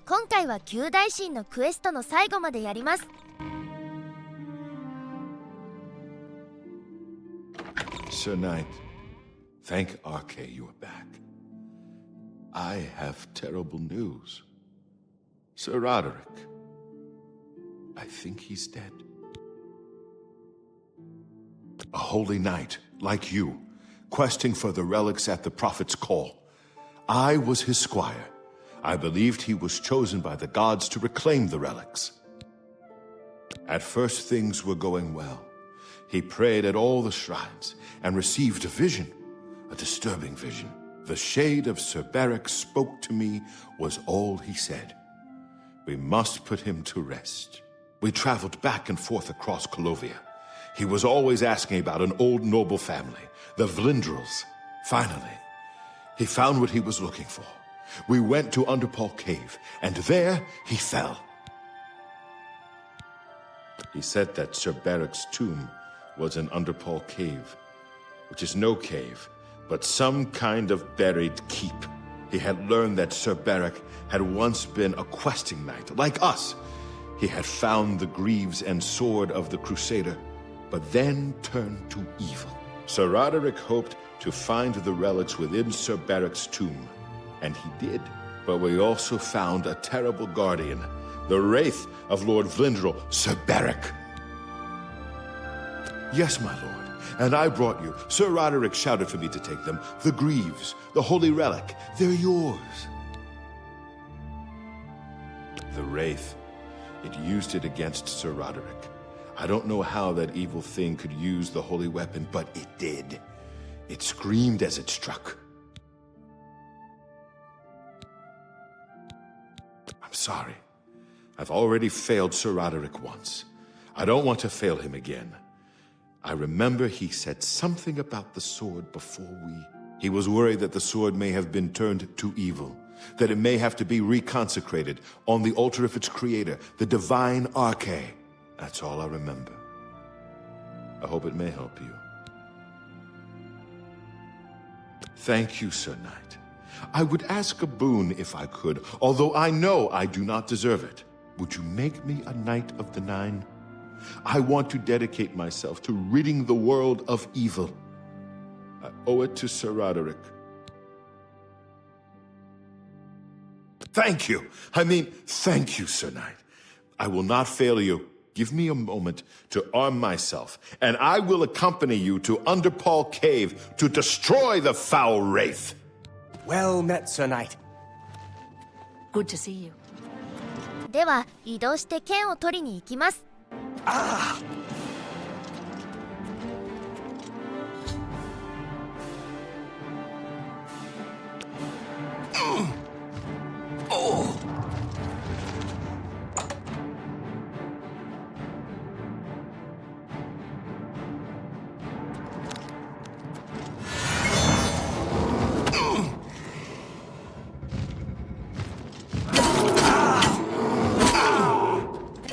今回は九大神のクエストの最後までやります。Sir Knight, thank Arke you are back. I have terrible news. Sir Roderick, I think he's dead. A holy knight, like you, questing for the relics at the prophet's call. I was his squire. I believed he was chosen by the gods to reclaim the relics. At first things were going well. He prayed at all the shrines and received a vision, a disturbing vision. The shade of Sir Beric spoke to me was all he said. We must put him to rest. We traveled back and forth across Colovia. He was always asking about an old noble family, the Vlindrels. Finally, he found what he was looking for. We went to Underpall Cave, and there he fell. He said that Sir Beric's tomb was in Underpall Cave, which is no cave, but some kind of buried keep. He had learned that Sir Beric had once been a questing knight, like us. He had found the greaves and sword of the Crusader, but then turned to evil. Sir Roderick hoped to find the relics within Sir Beric's tomb, and he did. But we also found a terrible guardian, the wraith of Lord Vlindrel, Sir Beric. Yes, my lord, and I brought you. Sir Roderick shouted for me to take them. The greaves, the holy relic, they're yours. The wraith, it used it against Sir Roderick. I don't know how that evil thing could use the holy weapon, but it did. It screamed as it struck. I'm sorry. I've already failed Sir Roderick once. I don't want to fail him again. I remember he said something about the sword before He was worried that the sword may have been turned to evil, that it may have to be reconsecrated on the altar of its creator, the divine Arke. That's all I remember. I hope it may help you. Thank you, Sir Knight. I would ask a boon if I could, although I know I do not deserve it. Would you make me a Knight of the Nine? I want to dedicate myself to ridding the world of evil. I owe it to Sir Roderick. Thank you. Thank you, Sir Knight. I will not fail you. Give me a moment to arm myself, and I will accompany you to Underpall Cave to destroy the foul wraith. Well met, Sir Knight. Good to see you. では移動して剣を取りに行きます。Ah! Oh!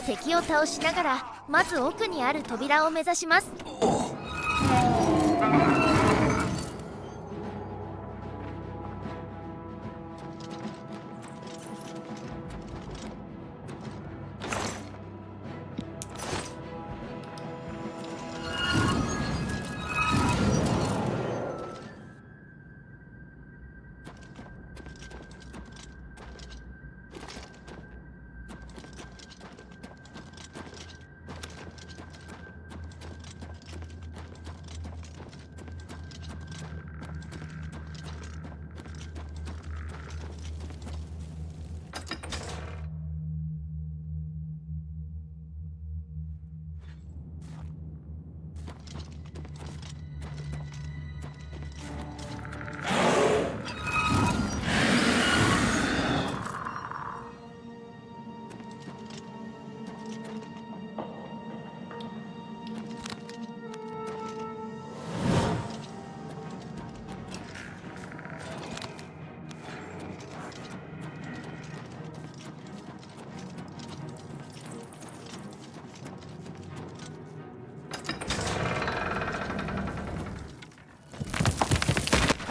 敵を倒しながらまず奥にある扉を目指します。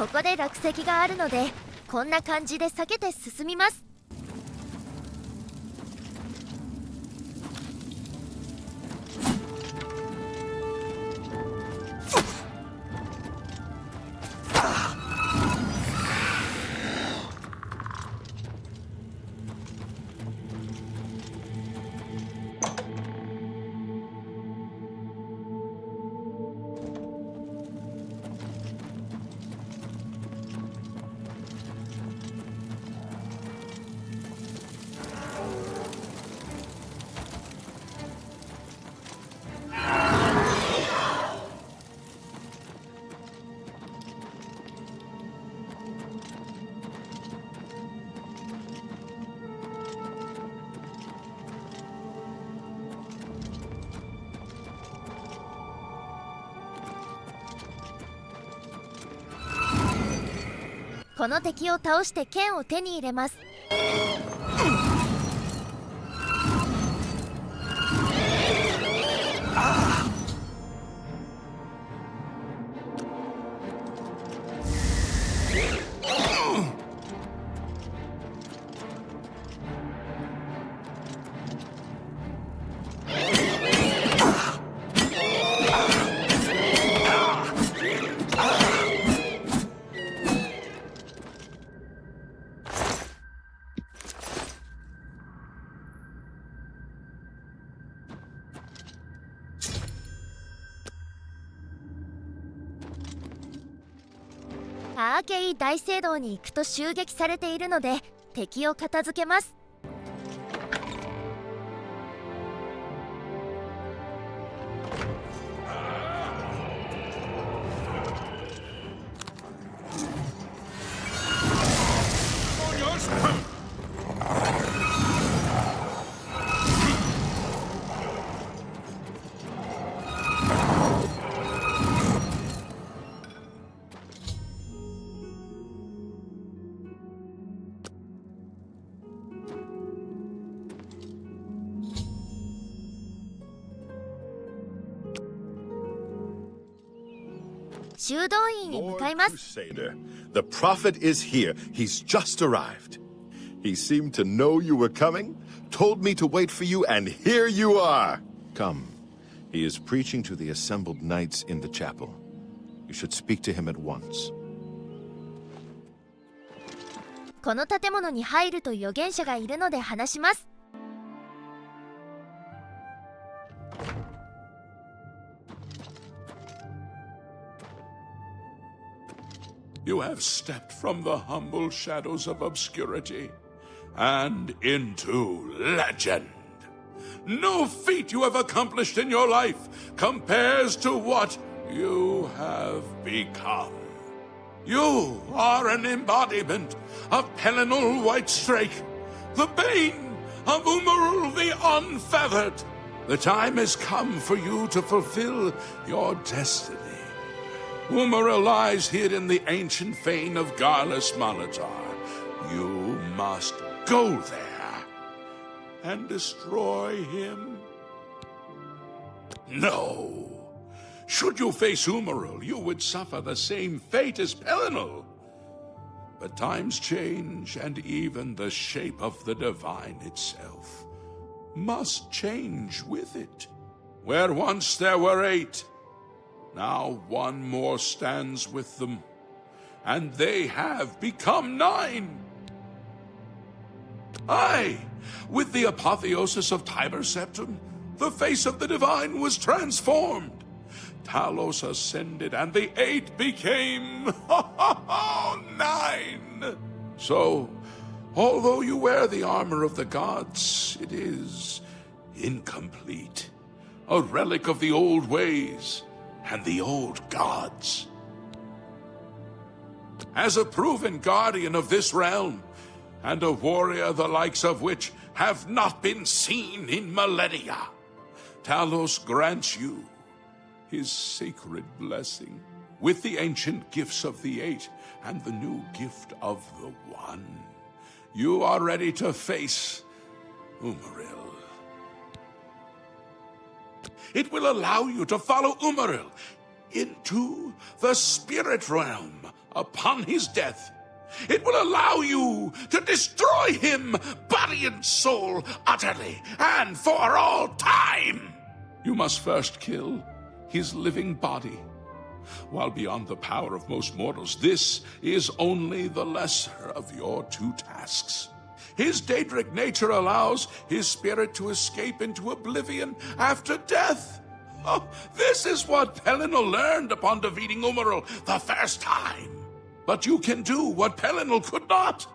ここで落石があるのでこんな感じで避けて進みます。この敵を倒して剣を手に入れます。アーケイ大聖堂に行くと襲撃されているので敵を片付けます。修道院に向かいます。 Crusader, the prophet is here. He's just arrived. He seemed to know you were coming, told me to wait for you, and here you are. Come. He is preaching to the assembled knights in the chapel. You should speak to him at once. この建物に入ると預言者がいるので話します。You have stepped from the humble shadows of obscurity and into legend. No feat you have accomplished in your life compares to what you have become. You are an embodiment of Pelinal Whitestrake, the bane of Umarul the Unfeathered. The time has come for you to fulfill your destiny. Umaril lies hid in the ancient fane of Garlus Molitor. You must go there and destroy him. No. Should you face Umaril, you would suffer the same fate as Pelinal. But times change, and even the shape of the divine itself must change with it. Where once there were 8, now one more stands with them, and they have become 9. Aye, with the apotheosis of Tiber Septim, the face of the divine was transformed. Talos ascended, and the 8 became 9. So, although you wear the armor of the gods, it is incomplete, a relic of the old ways and the old gods. As a proven guardian of this realm, and a warrior the likes of which have not been seen in millennia, Talos grants you his sacred blessing, with the ancient gifts of the 8 and the new gift of the 1. You are ready to face Umaril. It will allow you to follow Umaril into the spirit realm upon his death. It will allow you to destroy him, body and soul, utterly and for all time. You must first kill his living body. While beyond the power of most mortals, this is only the lesser of your 2 tasks. His Daedric nature allows his spirit to escape into oblivion after death. Oh, this is what Pelinal learned upon defeating Umaril the first time. But you can do what Pelinal could not.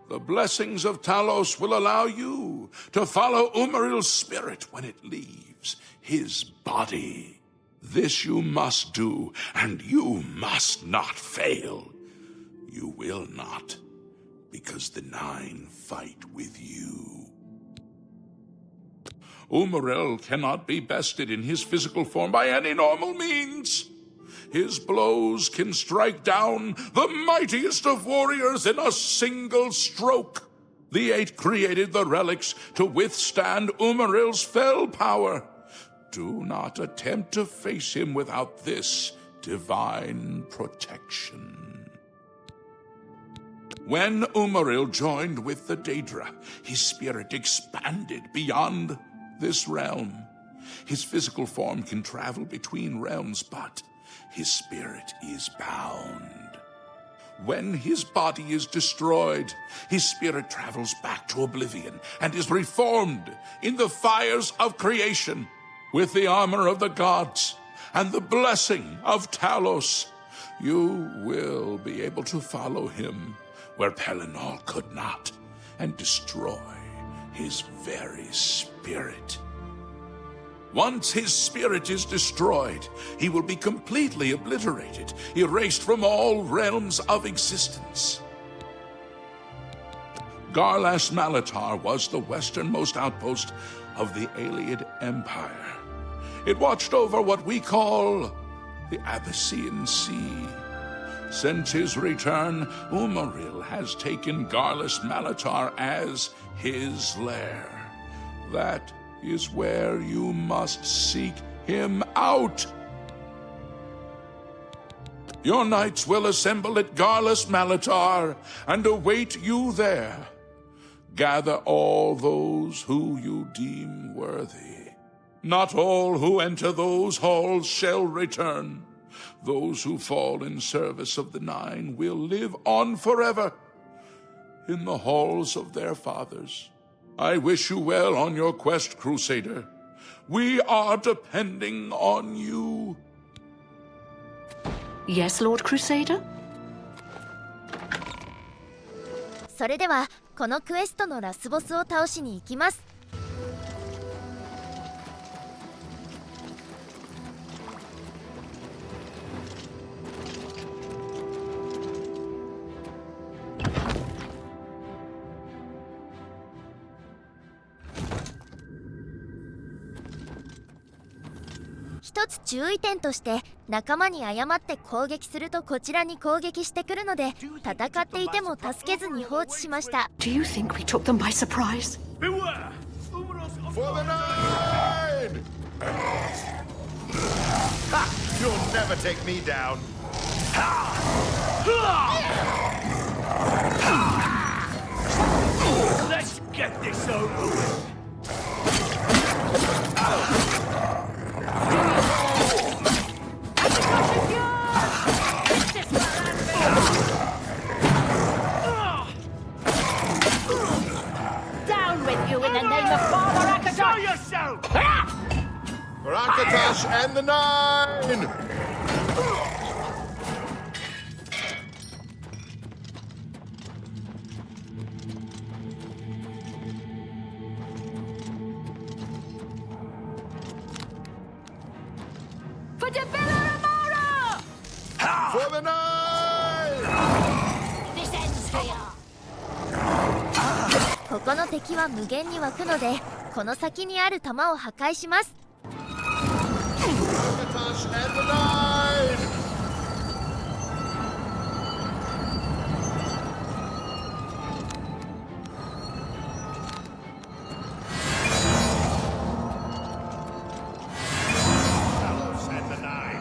The blessings of Talos will allow you to follow Umaril's spirit when it leaves his body. This you must do, and you must not fail. You will not, because the 9 fight with you. Umaril cannot be bested in his physical form by any normal means. His blows can strike down the mightiest of warriors in a single stroke. The Eight created the relics to withstand Umaril's fell power. Do not attempt to face him without this divine protection. When Umaril joined with the Daedra, his spirit expanded beyond this realm. His physical form can travel between realms, but his spirit is bound. When his body is destroyed, his spirit travels back to Oblivion and is reformed in the fires of creation with the armor of the gods and the blessing of Talos. You will be able to follow him where Pelinal could not and destroy his very spirit. Once his spirit is destroyed, he will be completely obliterated, erased from all realms of existence. Garlas Malatar was the westernmost outpost of the Ayleid Empire. It watched over what we call the Abyssinian Sea. Since his return, Umaril has taken Garlas Malatar as his lair. That is where you must seek him out. Your knights will assemble at Garlas Malatar and await you there. Gather all those who you deem worthy. Not all who enter those halls shall return. Those who fall in service of the Nine will live on forever in the halls of their fathers. I wish you well on your quest, Crusader. We are depending on you. Yes, Lord Crusader? それではこのクエストのラスボスを倒しに行きます。一つ注意点として仲間に誤って攻撃するとこちらに攻撃してくるので戦っていても助けずに放置しました。 Do you think we took them by surprise? Beware! For the Nine! Ha! You'll never take me down. Let's get this over with! Down with you in the name of Father Akatosh! Show yourself! For Akatosh and the Nine! For the Bellamara! For the Nine! This ends here! ここの敵は無限に湧くのでこの先にある弾を破壊します。 Akatosh and the Nine! Talos and the Nine.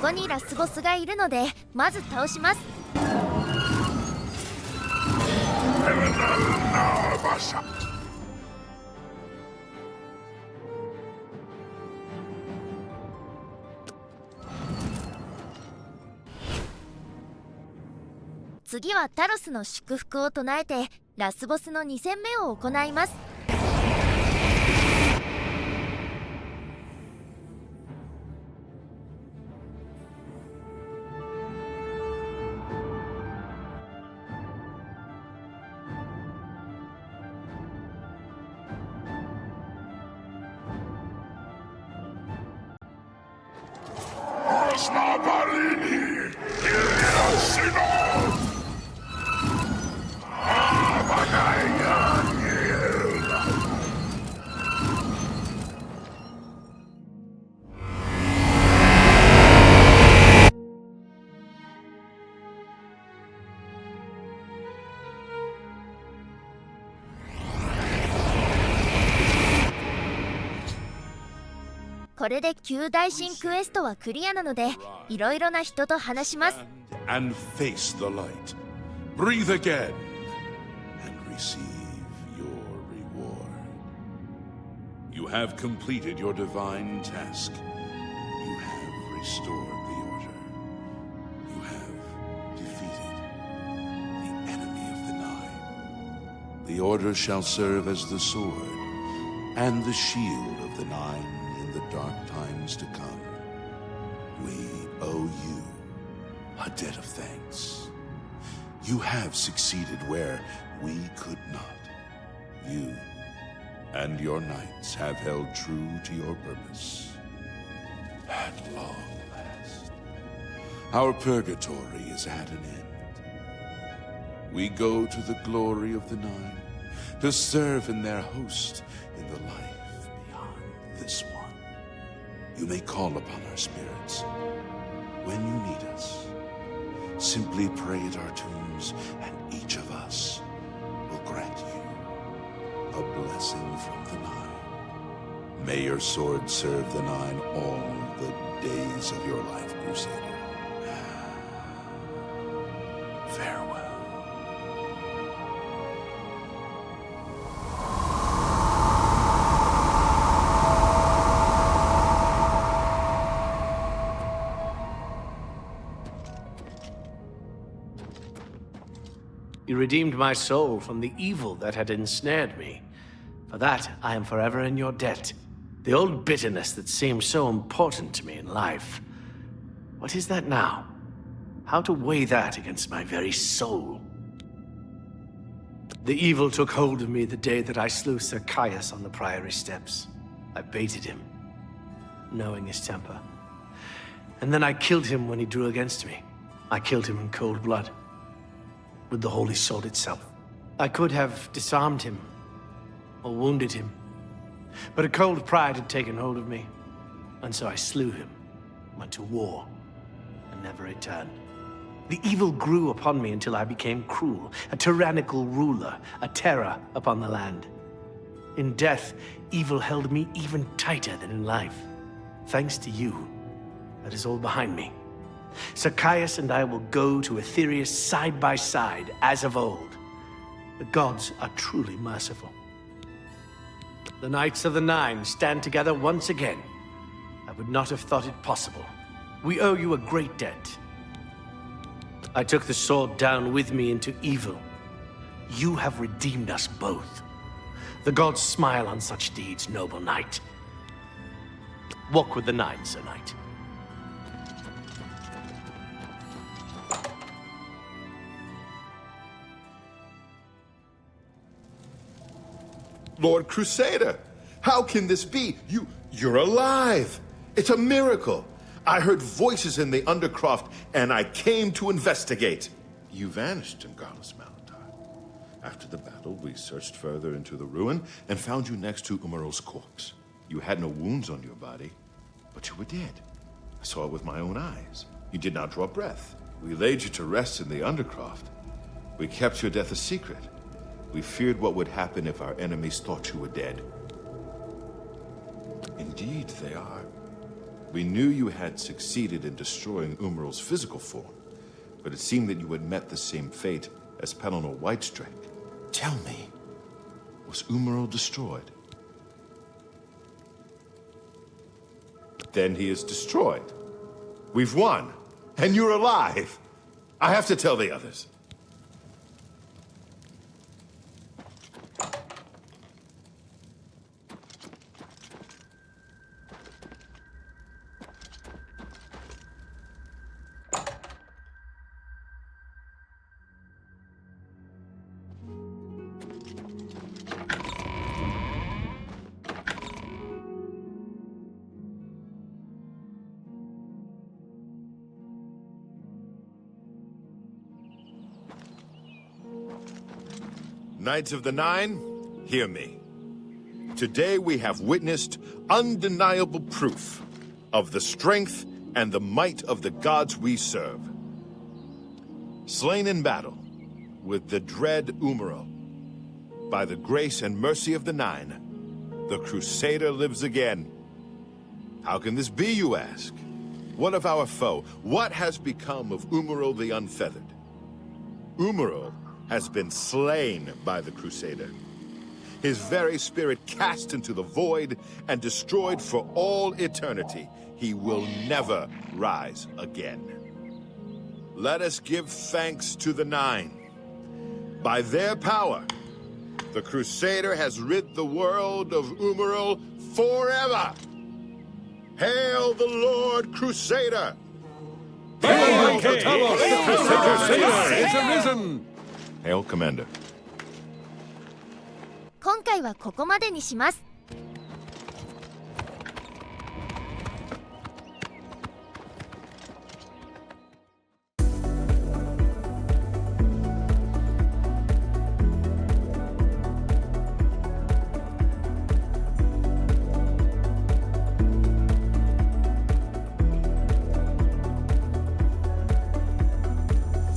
こにラスボスがいるのでまず倒します。次はタロスの祝福を唱えてラスボスの2戦目を行います。これで九大神クエストはクリアなので、いろいろな人と話します。And face the light. Breathe again and receive your reward. You have completed your divine task. You have restored the order. You have defeated the enemy of the Nine. The order shall serve as the sword and the shield of the Nine in the dark times to come. We owe you a debt of thanks. You have succeeded where we could not. You and your knights have held true to your purpose. At long last, our purgatory is at an end. We go to the glory of the Nine to serve in their host in the life beyond this one. You may call upon our spirits when you need us. Simply pray at our tombs, and each of us will grant you a blessing from the Nine. May your sword serve the Nine all the days of your life, Crusader. Farewell. You redeemed my soul from the evil that had ensnared me. For that, I am forever in your debt. The old bitterness that seemed so important to me in life. What is that now? How to weigh that against my very soul? The evil took hold of me the day that I slew Sir Caius on the Priory steps. I baited him, knowing his temper. And then I killed him when he drew against me. I killed him in cold blood. With the holy sword itself. I could have disarmed him, or wounded him, but a cold pride had taken hold of me, and so I slew him, went to war, and never returned. The evil grew upon me until I became cruel, a tyrannical ruler, a terror upon the land. In death, evil held me even tighter than in life. Thanks to you, that is all behind me. Sir Caius and I will go to Aetherius side by side, as of old. The gods are truly merciful. The Knights of the Nine stand together once again. I would not have thought it possible. We owe you a great debt. I took the sword down with me into evil. You have redeemed us both. The gods smile on such deeds, noble knight. Walk with the Nine, Sir Knight. Lord Crusader, how can this be? You're alive. It's a miracle. I heard voices in the Undercroft, and I came to investigate. You vanished, Carlos Malatar. After the battle, we searched further into the ruin and found you next to Umarel's corpse. You had no wounds on your body, but you were dead. I saw it with my own eyes. You did not draw breath. We laid you to rest in the Undercroft. We kept your death a secret. We feared what would happen if our enemies thought you were dead. Indeed, they are. We knew you had succeeded in destroying Umaral's physical form, but it seemed that you had met the same fate as Pelennor Whitestrake. Tell me, was Umaral destroyed? Then he is destroyed. We've won, and you're alive. I have to tell the others. Knights of the Nine, hear me. Today we have witnessed undeniable proof of the strength and the might of the gods we serve. Slain in battle with the dread Umaral, by the grace and mercy of the Nine, the Crusader lives again. How can this be, you ask? What of our foe? What has become of Umaral the Unfeathered? Umaral has been slain by the Crusader. His very spirit cast into the void and destroyed for all eternity. He will never rise again. Let us give thanks to the Nine. By their power, the Crusader has rid the world of Umaral forever. Hail the Lord Crusader! Hail, the Crusader is arisen! Hail, Commander. 今回はここまでにします。